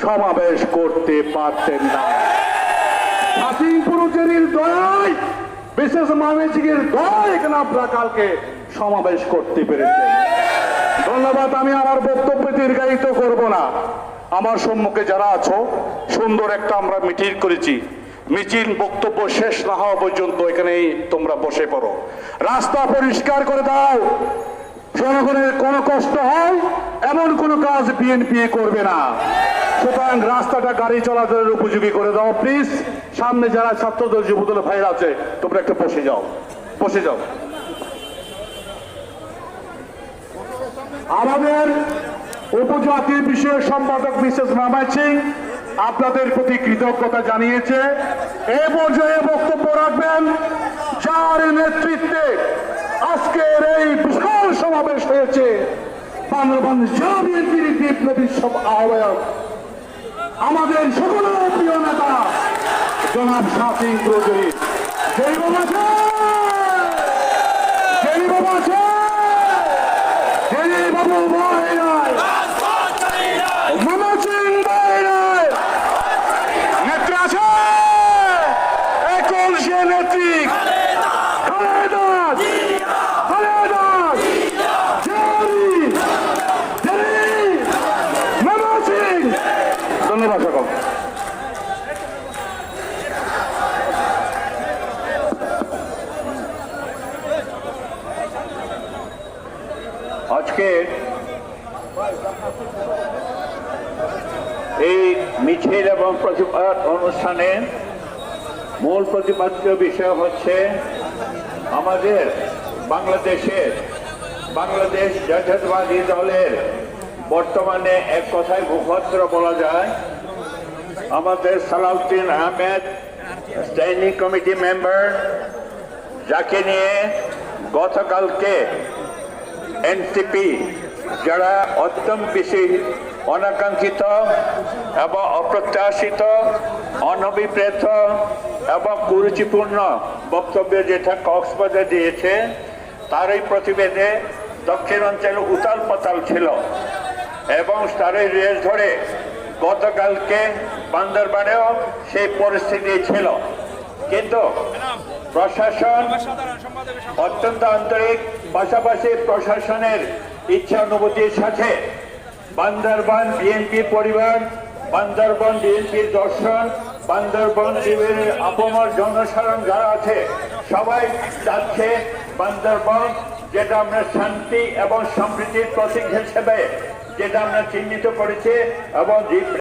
সমাবেশ করতে পারতেন না। হাসিমপুরের দয়ায়, বিশেষ ময়মনসিংহের দয়ায় এখানে আপনারা কালকে সমাবেশ করতে পেরেছেন। ধন্যবাদ। আমি আমার বক্তব্য দীর্ঘায়িত করব না। আমার সম্মুখে যারা আছো, সুন্দর একটা আমরা মিটিং করেছি। মিছিল বক্তব্য শেষ না হওয়া পর্যন্ত এখানেই তোমরা বসে পড়ো। রাস্তা পরিষ্কার করে দাও। জনগণের কোনো কষ্ট হয় এমন কোনো কাজ বিএনপি করবে না। সুতরাং রাস্তাটা গাড়ি চলাচলের উপযোগী করে দাও প্লিজ। সামনে যারা ছাত্রদল যুবদল ভাইরা আছে তোমরা একটু বসে যাও, বসে যাও। আমাদের উপজাতি বিষয়ক সম্পাদক মিসেস মামাই সিং আপনাদের প্রতি কৃতজ্ঞতা জানিয়েছে। এ পর্যায়ে বক্তব্য রাখবেন যার নেতৃত্বে আজকের এই বিশাল সমাবেশ হয়েছে, বান্দরবান জেলা বিএনপির বিপ্লবী সব আহ্বায়ক, আমাদের সকলের প্রিয় নেতা জনাব শাহ সিং চৌধুরী। জয় বাবা, জয় বাবা, জয় বাবু ভাই রায়, মামা সিং ভাই রায়, নেত্রী আছে একল সে নেত্রী খালেদা, খালেদা, জয় মামা সিং। ধন্যবাদ সকল। আজকে এই মিছিল এবং প্রতিবাদ অনুষ্ঠানে মূল প্রতিপাদ্য বিষয় হচ্ছে আমাদের বাংলাদেশ জাতীয়তাবাদী দলের বর্তমানে এক কথায় মুখপাত্র বলা যায় আমাদের Salahuddin Ahmed standing committee member, যাকে নিয়ে গতকালকে এনসিপি যারা অত্যন্ত বেশি অনাকাঙ্ক্ষিত এবং অপ্রত্যাশিত, অনভিপ্রেত এবং কুরুচিপূর্ণ বক্তব্য যেটা কক্সবাজার দিয়েছে, তার এই প্রতিবেদনে দক্ষিণাঞ্চলে উতাল পাতাল ছিল এবং তারই রেস ধরে গতকালকে বান্দরবানেও সেই পরিস্থিতি ছিল। কিন্তু প্রশাসন অত্যন্ত আন্তরিক, পাশাপাশি প্রশাসনের ইচ্ছা অনুভূতির সাথে বান্দরবান বিএনপি পরিবার, বান্দরবান বিএনপির দর্শন, বান্দরবান বিএনপির আপমর জনসাধারণ যারা আছে সবাই চাচ্ছে বান্দরবান, যেটা আমরা শান্তি এবং সমৃদ্ধির প্রতীক হিসেবে যেটা আমরা চিহ্নিত করেছি এবং